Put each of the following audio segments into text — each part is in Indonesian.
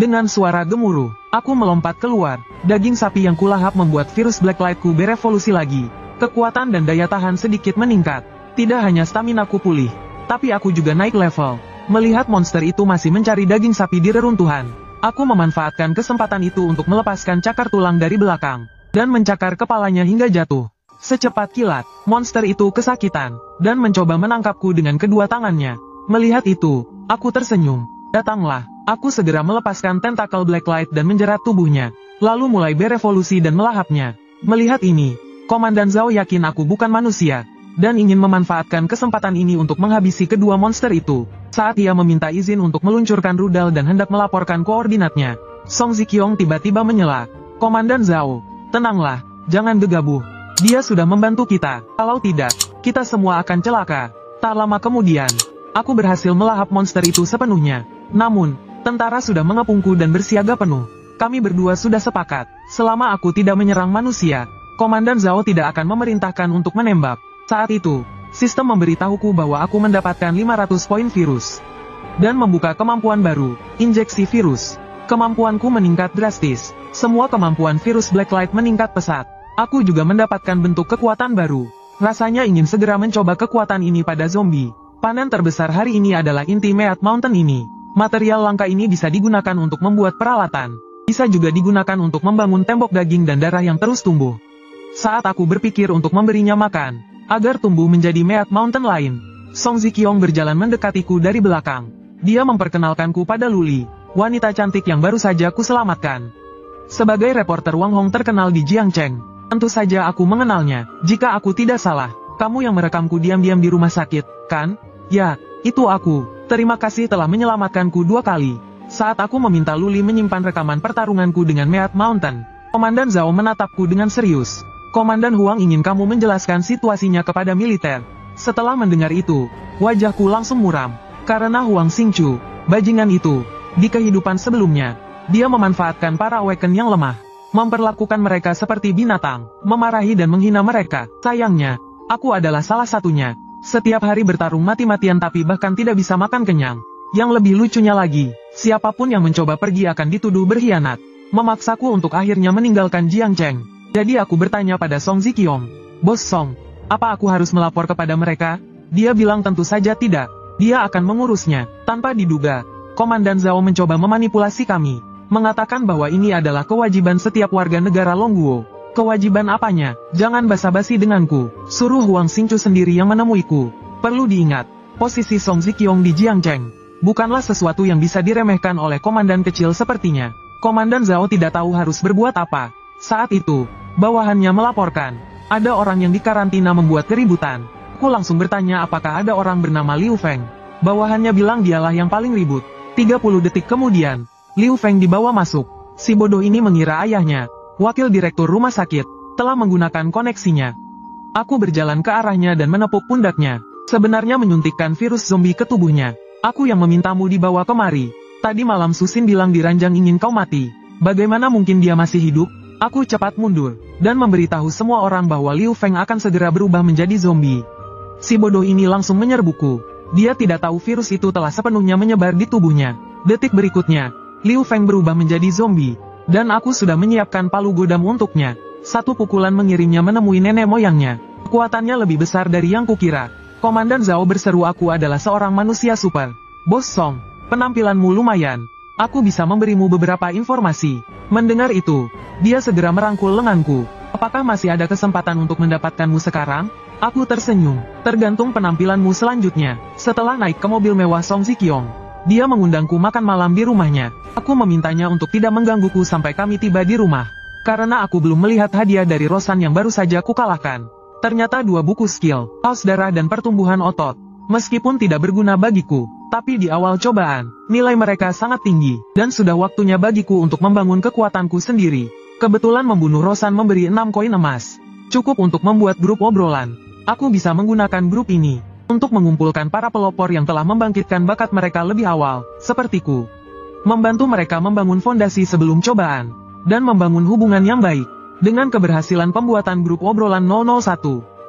Dengan suara gemuruh, aku melompat keluar. Daging sapi yang kulahap membuat virus Blacklightku berevolusi lagi. Kekuatan dan daya tahan sedikit meningkat. Tidak hanya staminaku pulih, tapi aku juga naik level. Melihat monster itu masih mencari daging sapi di reruntuhan, aku memanfaatkan kesempatan itu untuk melepaskan cakar tulang dari belakang, dan mencakar kepalanya hingga jatuh. Secepat kilat, monster itu kesakitan, dan mencoba menangkapku dengan kedua tangannya. Melihat itu, aku tersenyum. Datanglah, aku segera melepaskan tentakel Blacklight dan menjerat tubuhnya, lalu mulai berevolusi dan melahapnya. Melihat ini, Komandan Zhao yakin aku bukan manusia, dan ingin memanfaatkan kesempatan ini untuk menghabisi kedua monster itu. Saat ia meminta izin untuk meluncurkan rudal dan hendak melaporkan koordinatnya, Song Ziqiong tiba-tiba menyela. Komandan Zhao, tenanglah, jangan gegabah. Dia sudah membantu kita, kalau tidak, kita semua akan celaka. Tak lama kemudian, aku berhasil melahap monster itu sepenuhnya. Namun, tentara sudah mengepungku dan bersiaga penuh. Kami berdua sudah sepakat, selama aku tidak menyerang manusia, Komandan Zhao tidak akan memerintahkan untuk menembak. Saat itu, sistem memberitahuku bahwa aku mendapatkan 500 poin virus. Dan membuka kemampuan baru, injeksi virus. Kemampuanku meningkat drastis. Semua kemampuan virus Blacklight meningkat pesat. Aku juga mendapatkan bentuk kekuatan baru. Rasanya ingin segera mencoba kekuatan ini pada zombie. Panen terbesar hari ini adalah inti Meat Mountain ini. Material langka ini bisa digunakan untuk membuat peralatan. Bisa juga digunakan untuk membangun tembok daging dan darah yang terus tumbuh. Saat aku berpikir untuk memberinya makan, agar tumbuh menjadi Meat Mountain lain, Song Ziqiong berjalan mendekatiku dari belakang. Dia memperkenalkanku pada Luli, wanita cantik yang baru saja kuselamatkan. Sebagai reporter Wang Hong terkenal di Jiangcheng, tentu saja aku mengenalnya. Jika aku tidak salah, kamu yang merekamku diam-diam di rumah sakit, kan? Ya, itu aku. Terima kasih telah menyelamatkanku 2 kali. Saat aku meminta Luli menyimpan rekaman pertarunganku dengan Meat Mountain, Komandan Zhao menatapku dengan serius. Komandan Huang ingin kamu menjelaskan situasinya kepada militer. Setelah mendengar itu, wajahku langsung muram. Karena Huang Xingqiu, bajingan itu, di kehidupan sebelumnya, dia memanfaatkan para Awaken yang lemah, memperlakukan mereka seperti binatang, memarahi dan menghina mereka. Sayangnya, aku adalah salah satunya. Setiap hari bertarung mati-matian tapi bahkan tidak bisa makan kenyang. Yang lebih lucunya lagi, siapapun yang mencoba pergi akan dituduh berkhianat. Memaksaku untuk akhirnya meninggalkan Jiangcheng. Jadi aku bertanya pada Song Ziqiong, Bos Song, apa aku harus melapor kepada mereka? Dia bilang tentu saja tidak. Dia akan mengurusnya. Tanpa diduga, Komandan Zhao mencoba memanipulasi kami. Mengatakan bahwa ini adalah kewajiban setiap warga negara Longguo. Kewajiban apanya? Jangan basa-basi denganku. Suruh Huang Xingqiu sendiri yang menemuiku. Perlu diingat, posisi Song Ziqiong di Jiangcheng bukanlah sesuatu yang bisa diremehkan oleh komandan kecil sepertinya. Komandan Zhao tidak tahu harus berbuat apa. Saat itu, bawahannya melaporkan, ada orang yang dikarantina membuat keributan. Aku langsung bertanya apakah ada orang bernama Liu Feng. Bawahannya bilang dialah yang paling ribut. 30 detik kemudian, Liu Feng dibawa masuk. Si bodoh ini mengira ayahnya, wakil direktur rumah sakit, telah menggunakan koneksinya. Aku berjalan ke arahnya dan menepuk pundaknya. Sebenarnya menyuntikkan virus zombie ke tubuhnya. Aku yang memintamu dibawa kemari. Tadi malam Susin bilang di ranjang ingin kau mati. Bagaimana mungkin dia masih hidup? Aku cepat mundur, dan memberitahu semua orang bahwa Liu Feng akan segera berubah menjadi zombie. Si bodoh ini langsung menyerbuku. Dia tidak tahu virus itu telah sepenuhnya menyebar di tubuhnya. Detik berikutnya, Liu Feng berubah menjadi zombie. Dan aku sudah menyiapkan palu godam untuknya. Satu pukulan mengirimnya menemui nenek moyangnya. Kekuatannya lebih besar dari yang kukira. Komandan Zhao berseru aku adalah seorang manusia super. Bos Song, penampilanmu lumayan. Aku bisa memberimu beberapa informasi. Mendengar itu, dia segera merangkul lenganku. Apakah masih ada kesempatan untuk mendapatkanmu sekarang? Aku tersenyum. Tergantung penampilanmu selanjutnya. Setelah naik ke mobil mewah Song Ziqiong, dia mengundangku makan malam di rumahnya. Aku memintanya untuk tidak menggangguku sampai kami tiba di rumah. Karena aku belum melihat hadiah dari Rosan yang baru saja kukalahkan. Ternyata 2 buku skill, haus darah dan pertumbuhan otot. Meskipun tidak berguna bagiku, tapi di awal cobaan, nilai mereka sangat tinggi. Dan sudah waktunya bagiku untuk membangun kekuatanku sendiri. Kebetulan membunuh Rosan memberi 6 koin emas. Cukup untuk membuat grup obrolan. Aku bisa menggunakan grup ini untuk mengumpulkan para pelopor yang telah membangkitkan bakat mereka lebih awal, sepertiku. Membantu mereka membangun fondasi sebelum cobaan, dan membangun hubungan yang baik. Dengan keberhasilan pembuatan grup obrolan 001,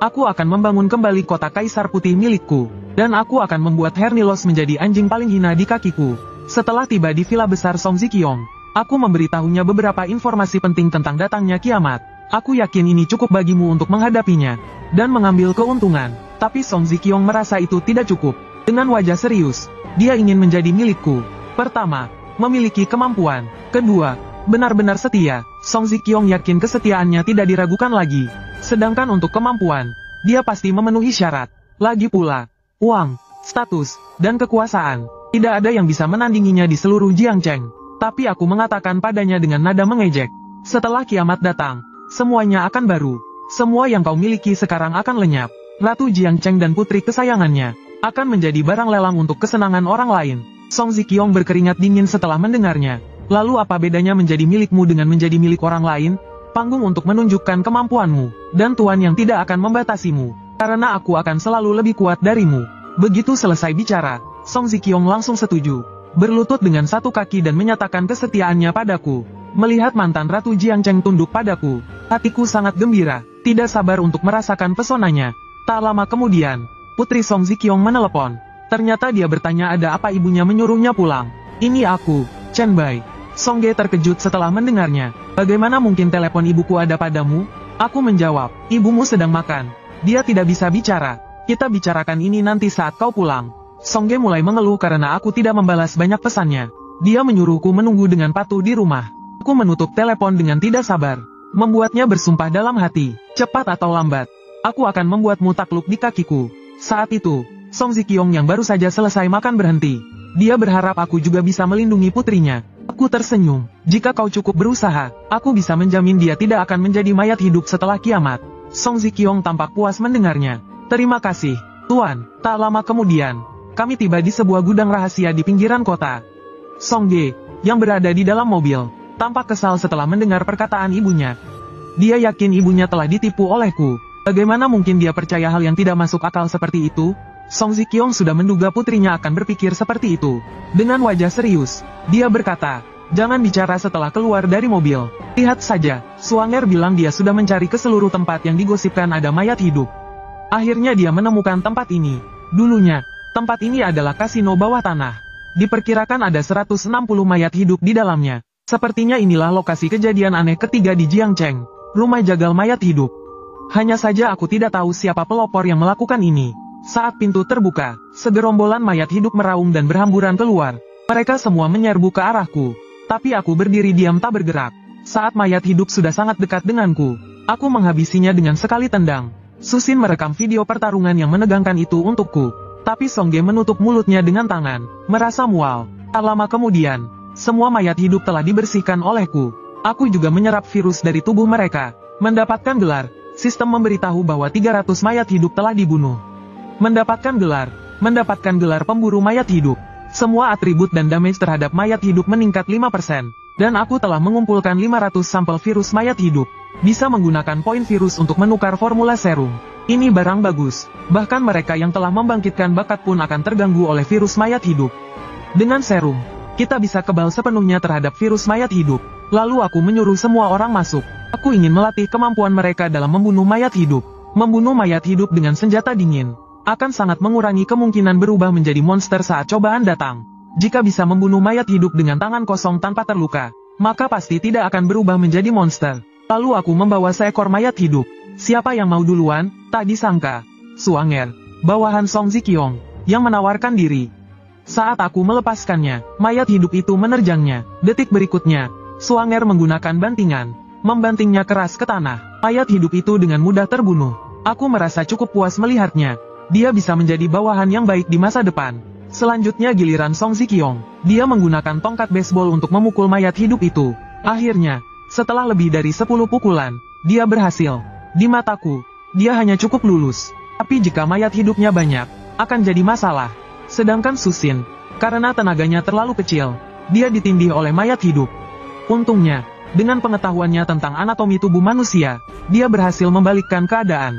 aku akan membangun kembali kota Kaisar Putih milikku, dan aku akan membuat Hernilos menjadi anjing paling hina di kakiku. Setelah tiba di villa besar Song Ziqiong, aku memberitahunya beberapa informasi penting tentang datangnya kiamat. Aku yakin ini cukup bagimu untuk menghadapinya dan mengambil keuntungan. Tapi Song Ziqiong merasa itu tidak cukup. Dengan wajah serius, dia ingin menjadi milikku. Pertama, memiliki kemampuan. Kedua, benar-benar setia. Song Ziqiong yakin kesetiaannya tidak diragukan lagi. Sedangkan untuk kemampuan, dia pasti memenuhi syarat. Lagi pula, uang, status, dan kekuasaan. Tidak ada yang bisa menandinginya di seluruh Jiangcheng. Tapi aku mengatakan padanya dengan nada mengejek. Setelah kiamat datang, semuanya akan baru. Semua yang kau miliki sekarang akan lenyap. Ratu Jiangcheng dan putri kesayangannya akan menjadi barang lelang untuk kesenangan orang lain. Song Ziqiong berkeringat dingin setelah mendengarnya. Lalu apa bedanya menjadi milikmu dengan menjadi milik orang lain? Panggung untuk menunjukkan kemampuanmu, dan tuan yang tidak akan membatasimu. Karena aku akan selalu lebih kuat darimu. Begitu selesai bicara, Song Ziqiong langsung setuju. Berlutut dengan satu kaki dan menyatakan kesetiaannya padaku. Melihat mantan Ratu Jiangcheng tunduk padaku, hatiku sangat gembira, tidak sabar untuk merasakan pesonanya. Tak lama kemudian, putri Song Ziqiong menelepon. Ternyata dia bertanya ada apa ibunya menyuruhnya pulang. Ini aku, Chen Bai. Song Ge terkejut setelah mendengarnya. Bagaimana mungkin telepon ibuku ada padamu? Aku menjawab, ibumu sedang makan. Dia tidak bisa bicara. Kita bicarakan ini nanti saat kau pulang. Song Ge mulai mengeluh karena aku tidak membalas banyak pesannya. Dia menyuruhku menunggu dengan patuh di rumah. Aku menutup telepon dengan tidak sabar. Membuatnya bersumpah dalam hati, cepat atau lambat, aku akan membuatmu takluk di kakiku. Saat itu, Song Ziqiong yang baru saja selesai makan berhenti. Dia berharap aku juga bisa melindungi putrinya. Aku tersenyum. Jika kau cukup berusaha, aku bisa menjamin dia tidak akan menjadi mayat hidup setelah kiamat. Song Ziqiong tampak puas mendengarnya. Terima kasih, Tuan. Tak lama kemudian, kami tiba di sebuah gudang rahasia di pinggiran kota. Song Ge, yang berada di dalam mobil, tampak kesal setelah mendengar perkataan ibunya. Dia yakin ibunya telah ditipu olehku. Bagaimana mungkin dia percaya hal yang tidak masuk akal seperti itu? Song Ziqiong sudah menduga putrinya akan berpikir seperti itu. Dengan wajah serius, dia berkata, jangan bicara setelah keluar dari mobil. Lihat saja, Suanger bilang dia sudah mencari ke seluruh tempat yang digosipkan ada mayat hidup. Akhirnya dia menemukan tempat ini. Dulunya, tempat ini adalah kasino bawah tanah. Diperkirakan ada 160 mayat hidup di dalamnya. Sepertinya inilah lokasi kejadian aneh ketiga di Jiangcheng, rumah jagal mayat hidup. Hanya saja aku tidak tahu siapa pelopor yang melakukan ini. Saat pintu terbuka, segerombolan mayat hidup meraung dan berhamburan keluar. Mereka semua menyerbu ke arahku. Tapi aku berdiri diam tak bergerak. Saat mayat hidup sudah sangat dekat denganku, aku menghabisinya dengan sekali tendang. Susin merekam video pertarungan yang menegangkan itu untukku. Tapi Song Ge menutup mulutnya dengan tangan, merasa mual. Tak lama kemudian, semua mayat hidup telah dibersihkan olehku. Aku juga menyerap virus dari tubuh mereka. Mendapatkan gelar, sistem memberitahu bahwa 300 mayat hidup telah dibunuh. Mendapatkan gelar pemburu mayat hidup. Semua atribut dan damage terhadap mayat hidup meningkat 5%. Dan aku telah mengumpulkan 500 sampel virus mayat hidup. Bisa menggunakan poin virus untuk menukar formula serum. Ini barang bagus. Bahkan mereka yang telah membangkitkan bakat pun akan terganggu oleh virus mayat hidup. Dengan serum, kita bisa kebal sepenuhnya terhadap virus mayat hidup. Lalu aku menyuruh semua orang masuk. Aku ingin melatih kemampuan mereka dalam membunuh mayat hidup. Membunuh mayat hidup dengan senjata dingin akan sangat mengurangi kemungkinan berubah menjadi monster saat cobaan datang. Jika bisa membunuh mayat hidup dengan tangan kosong tanpa terluka, maka pasti tidak akan berubah menjadi monster. Lalu aku membawa seekor mayat hidup. Siapa yang mau duluan? Tak disangka, Suanger, bawahan Song Ziqiong, yang menawarkan diri. Saat aku melepaskannya, mayat hidup itu menerjangnya. Detik berikutnya, Suanger menggunakan bantingan, membantingnya keras ke tanah. Mayat hidup itu dengan mudah terbunuh. Aku merasa cukup puas melihatnya. Dia bisa menjadi bawahan yang baik di masa depan. Selanjutnya giliran Song Ziqiong. Dia menggunakan tongkat baseball untuk memukul mayat hidup itu. Akhirnya, setelah lebih dari 10 pukulan, dia berhasil. Di mataku, dia hanya cukup lulus. Tapi jika mayat hidupnya banyak, akan jadi masalah. Sedangkan Susin, karena tenaganya terlalu kecil, dia ditindih oleh mayat hidup. Untungnya, dengan pengetahuannya tentang anatomi tubuh manusia, dia berhasil membalikkan keadaan.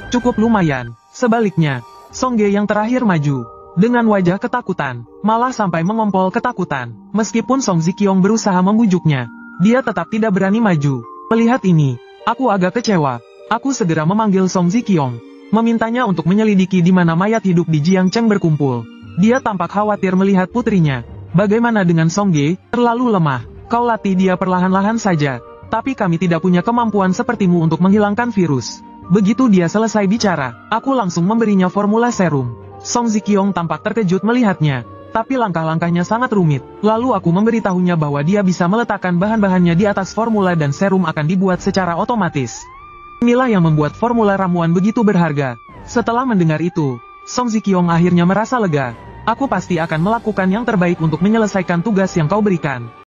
Cukup lumayan. Sebaliknya, Song Ge yang terakhir maju. Dengan wajah ketakutan, malah sampai mengompol ketakutan. Meskipun Song Ziqiong berusaha membujuknya, dia tetap tidak berani maju. Melihat ini, aku agak kecewa. Aku segera memanggil Song Ziqiong, memintanya untuk menyelidiki di mana mayat hidup di Jiangcheng berkumpul. Dia tampak khawatir melihat putrinya. Bagaimana dengan Songge? Terlalu lemah. Kau latih dia perlahan-lahan saja. Tapi kami tidak punya kemampuan sepertimu untuk menghilangkan virus. Begitu dia selesai bicara, aku langsung memberinya formula serum. Song Ziqiong tampak terkejut melihatnya. Tapi langkah-langkahnya sangat rumit. Lalu aku memberitahunya bahwa dia bisa meletakkan bahan-bahannya di atas formula dan serum akan dibuat secara otomatis. Inilah yang membuat formula ramuan begitu berharga. Setelah mendengar itu, Song Ziqiong akhirnya merasa lega. Aku pasti akan melakukan yang terbaik untuk menyelesaikan tugas yang kau berikan.